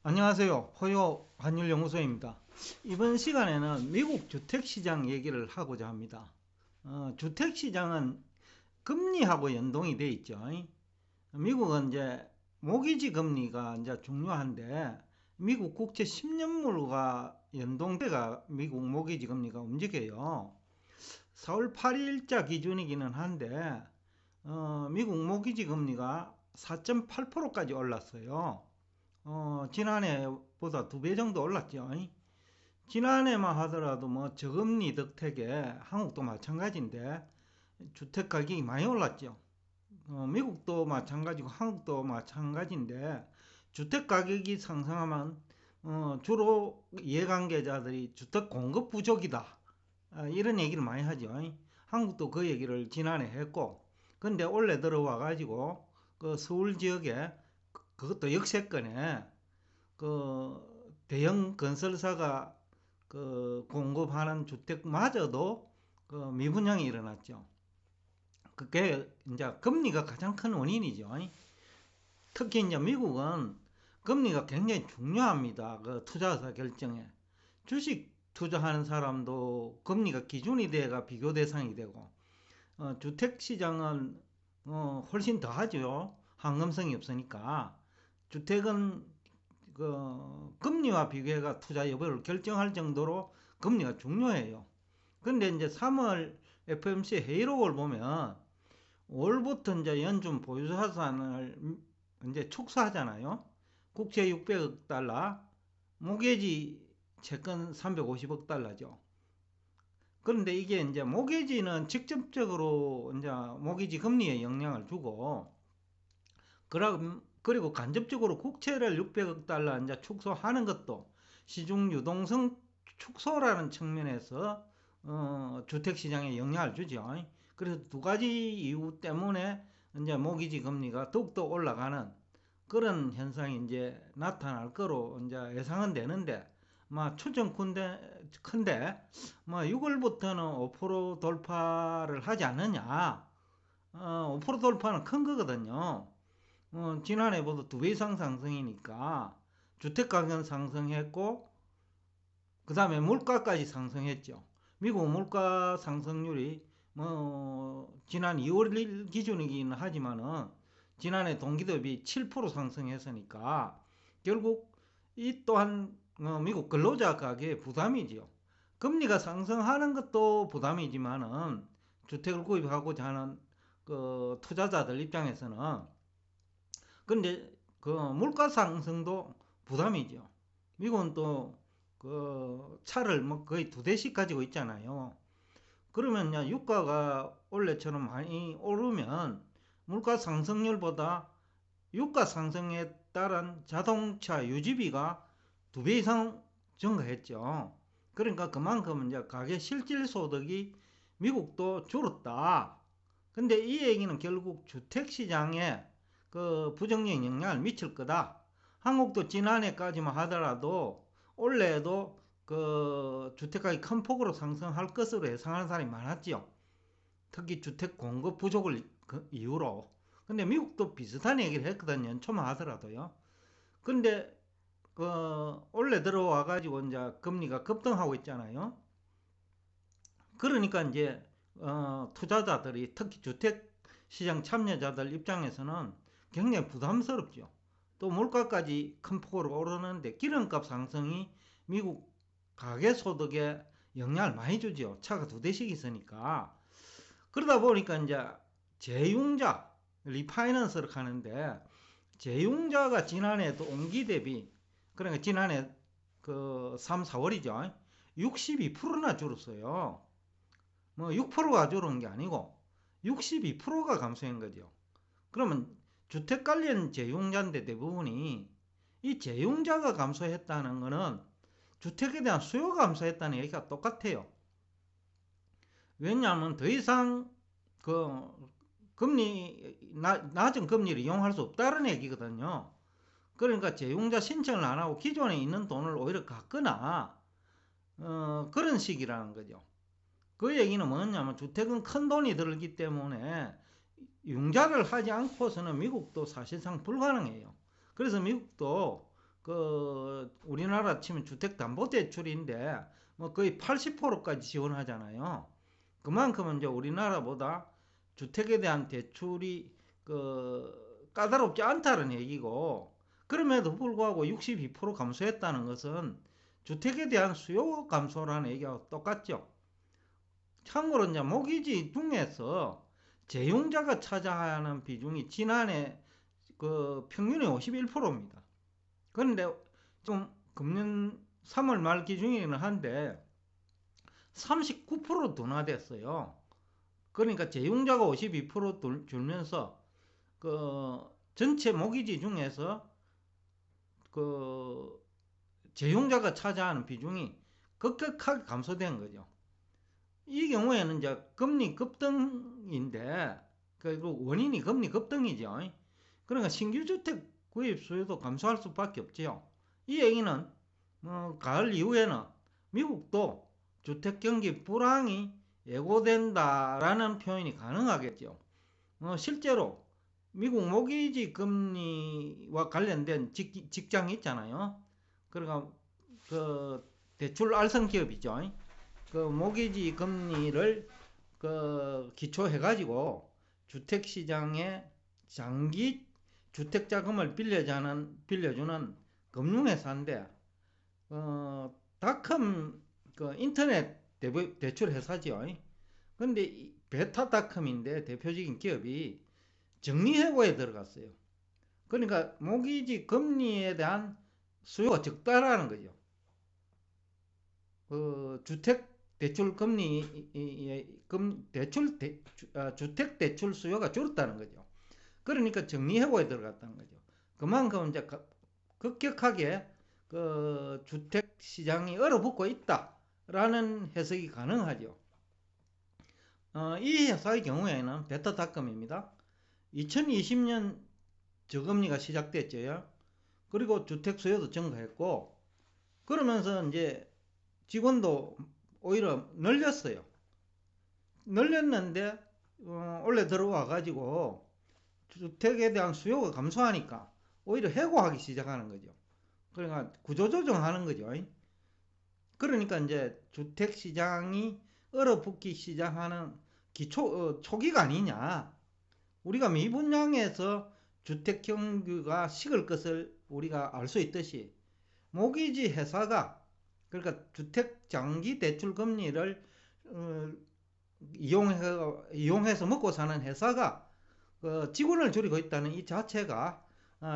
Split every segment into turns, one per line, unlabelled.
안녕하세요. 호요 환율연구소입니다. 이번 시간에는 미국 주택시장 얘기를 하고자 합니다. 주택시장은 금리하고 연동이 돼 있죠. 미국은 이제 모기지 금리가 이제 중요한데 미국 국채 10년물과 연동돼가 미국 모기지 금리가 움직여요. 4월 8일자 기준이기는 한데 미국 모기지 금리가 4.8%까지 올랐어요. 지난해보다 2배 정도 올랐죠. 지난해만 하더라도 뭐 저금리 덕택에 한국도 마찬가지인데 주택 가격이 많이 올랐죠. 미국도 마찬가지고 한국도 마찬가지인데 주택 가격이 상승하면 주로 이해관계자들이 주택 공급 부족이다, 이런 얘기를 많이 하죠. 한국도 그 얘기를 지난해 했고, 근데 올해 들어와 가지고 그 서울 지역에 그것도 역세권에 그 대형 건설사가 그 공급하는 주택마저도 그 미분양이 일어났죠. 그게 이제 금리가 가장 큰 원인이죠. 특히 이제 미국은 금리가 굉장히 중요합니다. 그 투자사 결정에. 주식 투자하는 사람도 금리가 기준이 돼가 비교 대상이 되고, 주택 시장은 훨씬 더 하죠. 황금성이 없으니까. 주택은 그 금리와 비교해가 투자 여부를 결정할 정도로 금리가 중요해요. 근데 이제 3월 FOMC 회의록을 보면 올부터 이제 연준 보유자산을 이제 축소하잖아요. 국채 600억 달러, 모기지 채권 350억 달러죠. 그런데 이게 이제 모기지는 직접적으로 이제 모기지 금리에 영향을 주고, 그리고 간접적으로 국채를 600억 달러 이제 축소하는 것도 시중 유동성 축소라는 측면에서 주택시장에 영향을 주죠. 그래서 두 가지 이유 때문에 이제 모기지 금리가 더욱더 올라가는 그런 현상이 이제 나타날 거로 이제 예상은 되는데, 추정 큰데, 6월부터는 5% 돌파를 하지 않느냐. 5% 돌파는 큰 거거든요. 지난해보다 2배 이상 상승이니까 주택가격은 상승했고, 그 다음에 물가까지 상승했죠. 미국 물가 상승률이 지난 2월 1일 기준이긴 하지만은 지난해 동기 대비 7% 상승했으니까 결국 이 또한 미국 근로자 가격에 부담이지요. 금리가 상승하는 것도 부담이지만은 주택을 구입하고자 하는 그 투자자들 입장에서는, 근데 그 물가 상승도 부담이죠. 미국은 또 그 차를 뭐 거의 2대씩 가지고 있잖아요. 그러면 유가가 원래처럼 많이 오르면 물가 상승률보다 유가 상승에 따른 자동차 유지비가 2배 이상 증가했죠. 그러니까 그만큼 이제 가계 실질 소득이 미국도 줄었다. 근데 이 얘기는 결국 주택 시장에 그 부정적인 영향을 미칠 거다. 한국도 지난해까지만 하더라도 올해에도 그 주택가격이 큰 폭으로 상승할 것으로 예상하는 사람이 많았지요. 특히 주택 공급 부족을 이유로. 근데 미국도 비슷한 얘기를 했거든요. 연초만 하더라도요. 근데 그 올해 들어와 가지고 이제 금리가 급등하고 있잖아요. 그러니까 이제 투자자들이, 특히 주택 시장 참여자들 입장에서는 굉장히 부담스럽죠. 또 물가까지 큰 폭으로 오르는데 기름값 상승이 미국 가계소득에 영향을 많이 주죠. 차가 2대씩 있으니까. 그러다 보니까 이제 재융자, 리파이낸스를 하는데, 재융자가 지난해 동기 대비, 그러니까 지난해 그 3, 4월이죠. 62%나 줄었어요. 뭐 6%가 줄은 게 아니고 62%가 감소한 거죠. 그러면 주택 관련 재용자인데 대부분이, 이 재용자가 감소했다는 거는 주택에 대한 수요가 감소했다는 얘기가 똑같아요. 왜냐하면 더 이상 그 낮은 금리를 이용할 수 없다는 얘기거든요. 그러니까 재용자 신청을 안 하고 기존에 있는 돈을 오히려 갖거나 그런 식이라는 거죠. 그 얘기는 뭐냐면 주택은 큰 돈이 들기 때문에 융자를 하지 않고서는 미국도 사실상 불가능해요. 그래서 미국도 우리나라 치면 주택담보대출인데 뭐 거의 80%까지 지원하잖아요. 그만큼 이제 우리나라보다 주택에 대한 대출이 까다롭지 않다는 얘기고, 그럼에도 불구하고 62% 감소했다는 것은 주택에 대한 수요 감소라는 얘기하고 똑같죠. 참고로 이제 모기지 중에서 재용자가 차지하는 하는 비중이 지난해 평균이 51%입니다. 그런데 좀 금년 3월 말 기준이긴 한데 39% 둔화됐어요. 그러니까 재용자가 52% 줄면서 전체 모기지 중에서 재용자가 차지하는 비중이 급격하게 감소된 거죠. 이 경우에는 이제 금리 급등인데, 그리고 원인이 금리 급등이죠. 그러니까 신규 주택 구입 수요도 감소할 수밖에 없죠. 이 얘기는 가을 이후에는 미국도 주택 경기 불황이 예고된다라는 표현이 가능하겠죠. 실제로 미국 모기지 금리와 관련된 직장이 있잖아요. 그러니까 대출 알선 기업이죠. 모기지 금리를 기초해 가지고 주택 시장에 장기 주택 자금을 빌려주는 금융회사인데, 닷컴 인터넷 대출 회사죠. 근데 베타닷컴인데 대표적인 기업이 정리해고에 들어갔어요. 그러니까 모기지 금리에 대한 수요가 적다라는 거죠. 주택 대출 주택 대출 수요가 줄었다는 거죠. 그러니까 정리해고에 들어갔다는 거죠. 그만큼 이제 급격하게 주택 시장이 얼어붙고 있다라는 해석이 가능하죠. 이 회사의 경우에는 베타닷컴입니다. 2020년 저금리가 시작됐죠. 그리고 주택 수요도 증가했고, 그러면서 이제 직원도 오히려 늘렸어요. 늘렸는데 원래 들어와 가지고 주택에 대한 수요가 감소하니까 오히려 해고하기 시작하는 거죠. 그러니까 구조조정하는 거죠. 그러니까 이제 주택 시장이 얼어붙기 시작하는 초기가 아니냐. 우리가 미분양에서 주택 경기가 식을 것을 우리가 알 수 있듯이, 모기지 회사가, 그러니까 주택 장기 대출 금리를 이용해서 먹고 사는 회사가 직원을 줄이고 있다는 이 자체가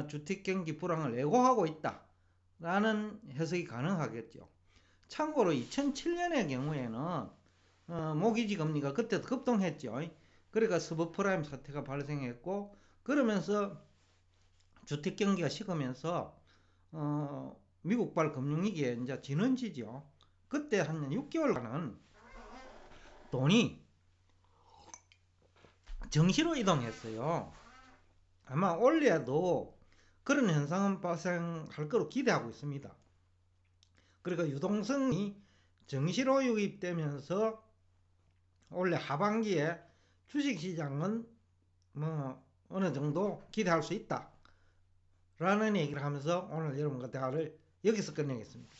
주택 경기 불황을 예고하고 있다라는 해석이 가능하겠죠. 참고로 2007년의 경우에는 모기지 금리가 그때도 급등했죠. 그러니까 서브프라임 사태가 발생했고, 그러면서 주택 경기가 식으면서 미국발 금융위기에 이제 진원지죠. 그때 한 6개월간은 돈이 정시로 이동했어요. 아마 올해도 그런 현상은 발생할 거로 기대하고 있습니다. 그러니까 유동성이 정시로 유입되면서 올해 하반기에 주식시장은 뭐 어느 정도 기대할 수 있다 라는 얘기를 하면서 오늘 여러분과 대화를 여기서 끝내겠습니다.